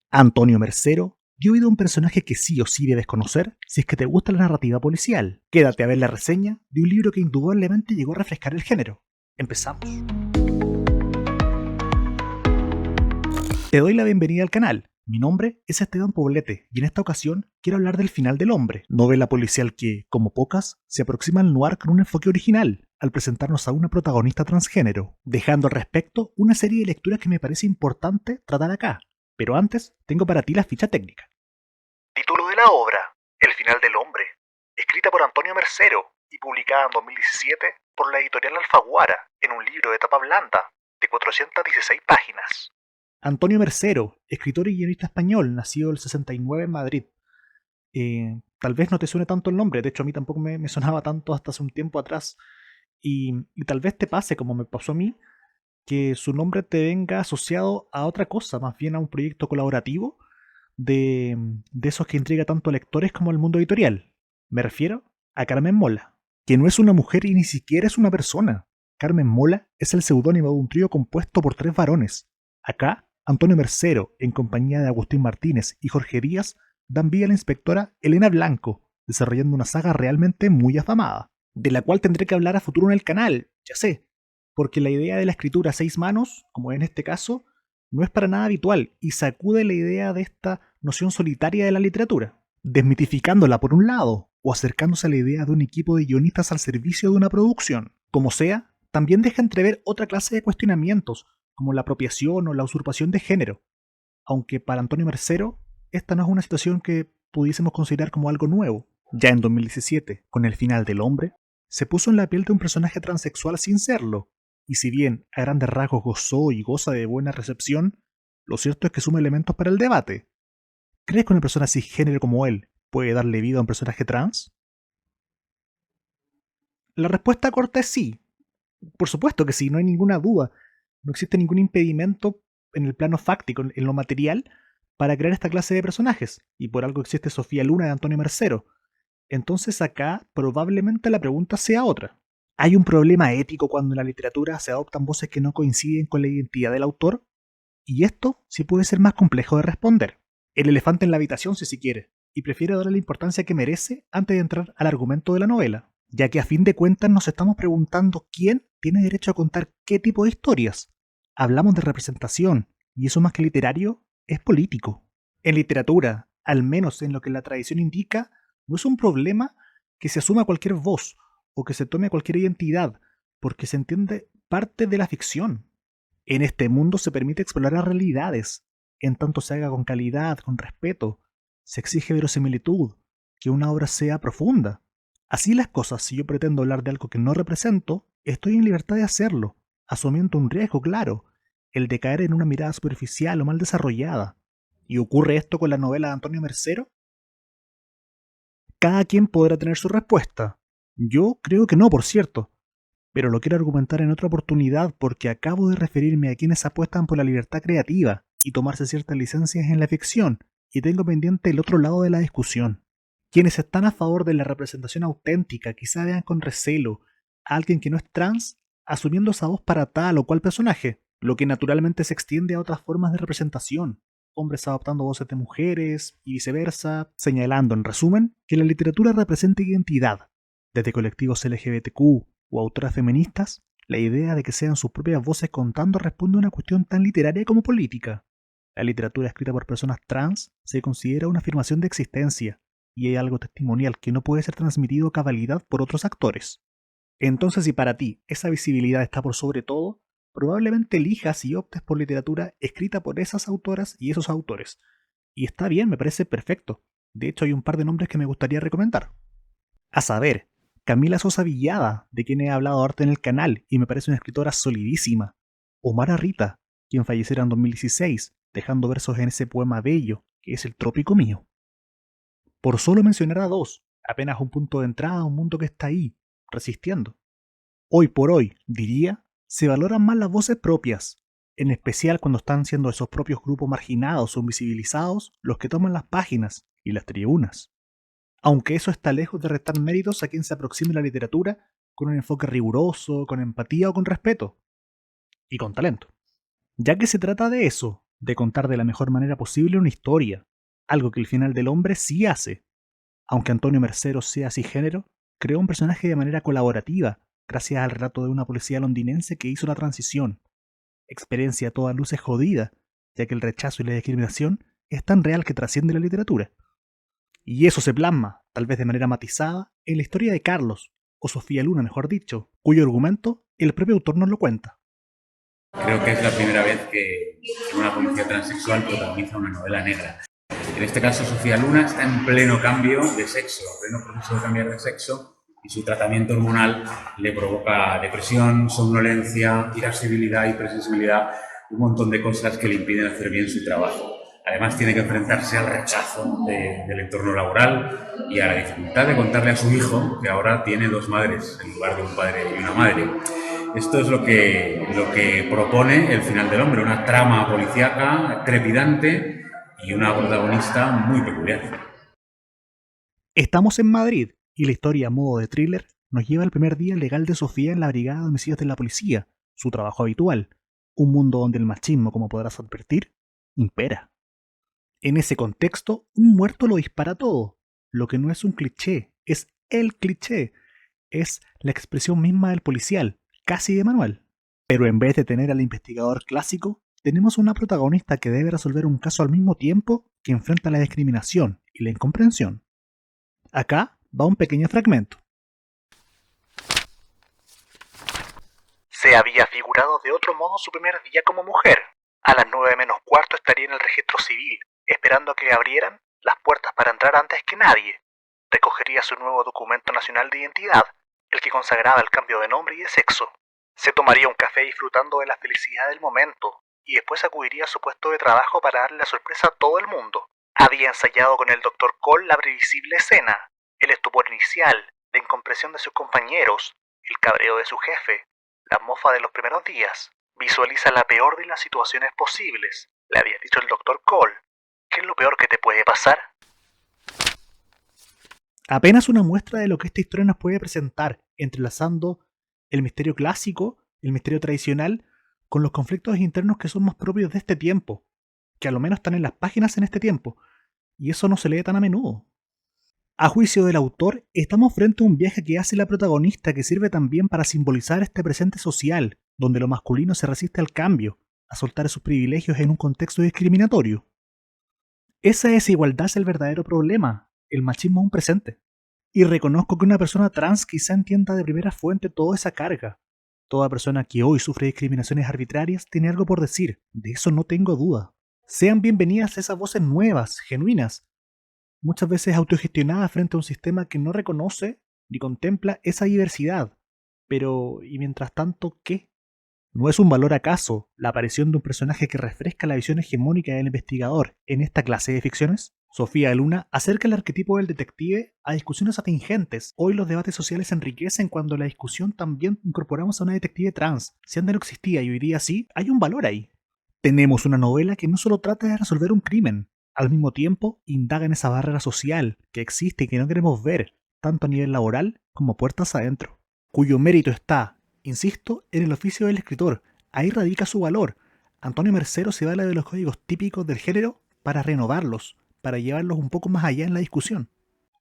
Antonio Mercero dio vida a un personaje que sí o sí debes conocer si es que te gusta la narrativa policial. Quédate a ver la reseña de un libro que indudablemente llegó a refrescar el género. Empezamos. Te doy la bienvenida al canal. Mi nombre es Esteban Poblete y en esta ocasión quiero hablar del Final del Hombre, novela policial que, como pocas, se aproxima al noir con un enfoque original, al presentarnos a una protagonista transgénero, dejando al respecto una serie de lecturas que me parece importante tratar acá. Pero antes, tengo para ti la ficha técnica. Título de la obra: El Final del Hombre, escrita por Antonio Mercero y publicada en 2017 por la editorial Alfaguara en un libro de tapa blanda de 416 páginas. Antonio Mercero, escritor y guionista español, nacido el 69 en Madrid. Tal vez no te suene tanto el nombre, de hecho a mí tampoco me sonaba tanto hasta hace un tiempo atrás. Y tal vez te pase como me pasó a mí, que su nombre te venga asociado a otra cosa, más bien a un proyecto colaborativo de esos que intriga tanto a lectores como al mundo editorial. Me refiero a Carmen Mola, que no es una mujer y ni siquiera es una persona. Carmen Mola es el seudónimo de un trío compuesto por 3 varones. Acá, Antonio Mercero, en compañía de Agustín Martínez y Jorge Díaz, dan vida a la inspectora Elena Blanco, desarrollando una saga realmente muy afamada, de la cual tendré que hablar a futuro en el canal, ya sé, porque la idea de la escritura a 6 manos, como en este caso, no es para nada habitual y sacude la idea de esta noción solitaria de la literatura, desmitificándola por un lado o acercándose a la idea de un equipo de guionistas al servicio de una producción. Como sea, también deja entrever otra clase de cuestionamientos, como la apropiación o la usurpación de género, aunque para Antonio Mercero esta no es una situación que pudiésemos considerar como algo nuevo. Ya en 2017, con El Final del Hombre, se puso en la piel de un personaje transexual sin serlo, y si bien a grandes rasgos gozó y goza de buena recepción, lo cierto es que suma elementos para el debate. ¿Crees que una persona cisgénero como él puede darle vida a un personaje trans? La respuesta corta es sí. Por supuesto que sí, no hay ninguna duda. No existe ningún impedimento en el plano fáctico, en lo material, para crear esta clase de personajes, y por algo existe Sofía Luna de Antonio Mercero. Entonces acá probablemente la pregunta sea otra. ¿Hay un problema ético cuando en la literatura se adoptan voces que no coinciden con la identidad del autor? Y esto sí puede ser más complejo de responder. El elefante en la habitación si se quiere, y prefiero darle la importancia que merece antes de entrar al argumento de la novela, ya que a fin de cuentas nos estamos preguntando quién tiene derecho a contar qué tipo de historias. Hablamos de representación, y eso más que literario, es político. En literatura, al menos en lo que la tradición indica, no es un problema que se asuma cualquier voz o que se tome cualquier identidad, porque se entiende parte de la ficción. En este mundo se permite explorar realidades, en tanto se haga con calidad, con respeto. Se exige verosimilitud, que una obra sea profunda. Así las cosas, si yo pretendo hablar de algo que no represento, estoy en libertad de hacerlo, asumiendo un riesgo, claro, el de caer en una mirada superficial o mal desarrollada. ¿Y ocurre esto con la novela de Antonio Mercero? Cada quien podrá tener su respuesta. Yo creo que no, por cierto, pero lo quiero argumentar en otra oportunidad porque acabo de referirme a quienes apuestan por la libertad creativa y tomarse ciertas licencias en la ficción, y tengo pendiente el otro lado de la discusión. Quienes están a favor de la representación auténtica quizá vean con recelo a alguien que no es trans asumiendo esa voz para tal o cual personaje, lo que naturalmente se extiende a otras formas de representación, hombres adoptando voces de mujeres y viceversa, señalando en resumen que la literatura representa identidad, desde colectivos LGBTQ o autoras feministas, la idea de que sean sus propias voces contando responde a una cuestión tan literaria como política. La literatura escrita por personas trans se considera una afirmación de existencia, y hay algo testimonial que no puede ser transmitido a cabalidad por otros actores. Entonces, si para ti esa visibilidad está por sobre todo, probablemente elijas y optes por literatura escrita por esas autoras y esos autores. Y está bien, me parece perfecto. De hecho, hay un par de nombres que me gustaría recomendar. A saber, Camila Sosa Villada, de quien he hablado harto en el canal y me parece una escritora solidísima. Omar Arrita, quien falleciera en 2016, dejando versos en ese poema bello, que es El Trópico Mío. Por solo mencionar a dos, apenas un punto de entrada a un mundo que está ahí, resistiendo. Hoy por hoy, diría, se valoran más las voces propias, en especial cuando están siendo esos propios grupos marginados o invisibilizados los que toman las páginas y las tribunas. Aunque eso está lejos de restar méritos a quien se aproxime a la literatura con un enfoque riguroso, con empatía o con respeto, y con talento. Ya que se trata de eso, de contar de la mejor manera posible una historia, algo que el final del hombre sí hace. Aunque Antonio Mercero sea cisgénero, creó un personaje de manera colaborativa, gracias al relato de una policía londinense que hizo la transición. Experiencia a todas luces jodida, ya que el rechazo y la discriminación es tan real que trasciende la literatura. Y eso se plasma, tal vez de manera matizada, en la historia de Carlos, o Sofía Luna mejor dicho, cuyo argumento el propio autor nos lo cuenta. Creo que es la primera vez que una policía transexual protagoniza una novela negra. En este caso, Sofía Luna está en pleno cambio de sexo, en pleno proceso de cambiar de sexo, y su tratamiento hormonal le provoca depresión, somnolencia, irascibilidad, hipersensibilidad, un montón de cosas que le impiden hacer bien su trabajo. Además, tiene que enfrentarse al rechazo del entorno laboral y a la dificultad de contarle a su hijo que ahora tiene dos madres en lugar de un padre y una madre. Esto es lo que propone El final del hombre, una trama policíaca trepidante y una protagonista muy peculiar. Estamos en Madrid, y la historia a modo de thriller nos lleva al primer día legal de Sofía en la Brigada de Homicidios de la Policía, su trabajo habitual, un mundo donde el machismo, como podrás advertir, impera. En ese contexto, un muerto lo dispara todo, lo que no es un cliché, es el cliché, es la expresión misma del policial, casi de manual. Pero en vez de tener al investigador clásico, tenemos una protagonista que debe resolver un caso al mismo tiempo que enfrenta la discriminación y la incomprensión. Acá va un pequeño fragmento. Se había figurado de otro modo su primer día como mujer. A las 9 menos cuarto estaría en el registro civil, esperando a que le abrieran las puertas para entrar antes que nadie. Recogería su nuevo documento nacional de identidad, el que consagraba el cambio de nombre y de sexo. Se tomaría un café disfrutando de la felicidad del momento, y después acudiría a su puesto de trabajo para darle la sorpresa a todo el mundo. Había ensayado con el Dr. Cole la previsible escena, el estupor inicial, la incomprensión de sus compañeros, el cabreo de su jefe, la mofa de los primeros días. Visualiza la peor de las situaciones posibles, le había dicho el Dr. Cole. ¿Qué es lo peor que te puede pasar? Apenas una muestra de lo que esta historia nos puede presentar, entrelazando el misterio clásico, el misterio tradicional, con los conflictos internos que son más propios de este tiempo, que a lo menos están en las páginas en este tiempo, y eso no se lee tan a menudo. A juicio del autor, estamos frente a un viaje que hace la protagonista que sirve también para simbolizar este presente social, donde lo masculino se resiste al cambio, a soltar sus privilegios en un contexto discriminatorio. Esa desigualdad es el verdadero problema, el machismo es un presente. Y reconozco que una persona trans quizá entienda de primera fuente toda esa carga. Toda persona que hoy sufre discriminaciones arbitrarias tiene algo por decir, de eso no tengo duda. Sean bienvenidas esas voces nuevas, genuinas, muchas veces autogestionadas frente a un sistema que no reconoce ni contempla esa diversidad. Pero, ¿y mientras tanto qué? ¿No es un valor acaso la aparición de un personaje que refresca la visión hegemónica del investigador en esta clase de ficciones? Sofía Luna acerca el arquetipo del detective a discusiones atingentes. Hoy los debates sociales se enriquecen cuando en la discusión también incorporamos a una detective trans. Si antes no existía y hoy día sí, hay un valor ahí. Tenemos una novela que no solo trata de resolver un crimen, al mismo tiempo indaga en esa barrera social que existe y que no queremos ver, tanto a nivel laboral como puertas adentro, cuyo mérito está, insisto, en el oficio del escritor. Ahí radica su valor. Antonio Mercero se vale de los códigos típicos del género para renovarlos, para llevarlos un poco más allá en la discusión,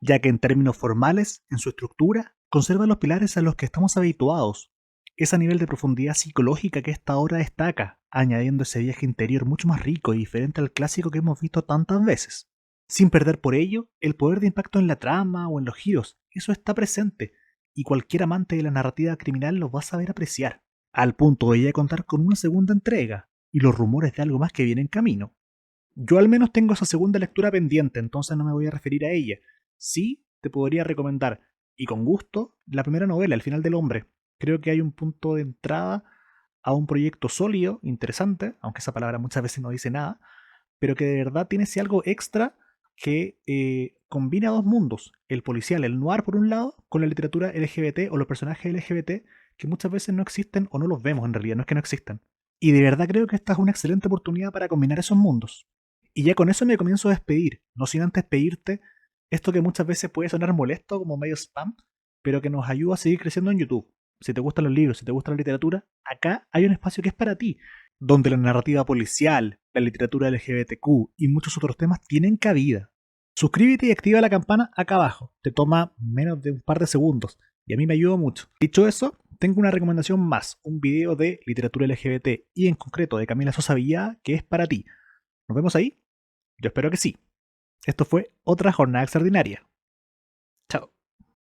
ya que en términos formales, en su estructura, conserva los pilares a los que estamos habituados, ese nivel de profundidad psicológica que esta obra destaca, añadiendo ese viaje interior mucho más rico y diferente al clásico que hemos visto tantas veces, sin perder por ello el poder de impacto en la trama o en los giros. Eso está presente, y cualquier amante de la narrativa criminal lo va a saber apreciar, al punto de ya contar con una segunda entrega, y los rumores de algo más que viene en camino. Yo al menos tengo esa segunda lectura pendiente, entonces no me voy a referir a ella. Sí, te podría recomendar, y con gusto, la primera novela, El final del hombre. Creo que hay un punto de entrada a un proyecto sólido, interesante, aunque esa palabra muchas veces no dice nada, pero que de verdad tiene ese algo extra que combina dos mundos, el policial, el noir por un lado, con la literatura LGBT o los personajes LGBT que muchas veces no existen o no los vemos en realidad, no es que no existan. Y de verdad creo que esta es una excelente oportunidad para combinar esos mundos. Y ya con eso me comienzo a despedir, no sin antes pedirte esto que muchas veces puede sonar molesto como medio spam, pero que nos ayuda a seguir creciendo en YouTube. Si te gustan los libros, si te gusta la literatura, acá hay un espacio que es para ti. donde la narrativa policial, la literatura LGBTQ y muchos otros temas tienen cabida. Suscríbete y activa la campana acá abajo, te toma menos de un par de segundos y a mí me ayuda mucho. Dicho eso, tengo una recomendación más, un video de literatura LGBT y en concreto de Camila Sosa Villada que es para ti. ¿Nos vemos ahí? Yo espero que sí. Esto fue otra jornada extraordinaria.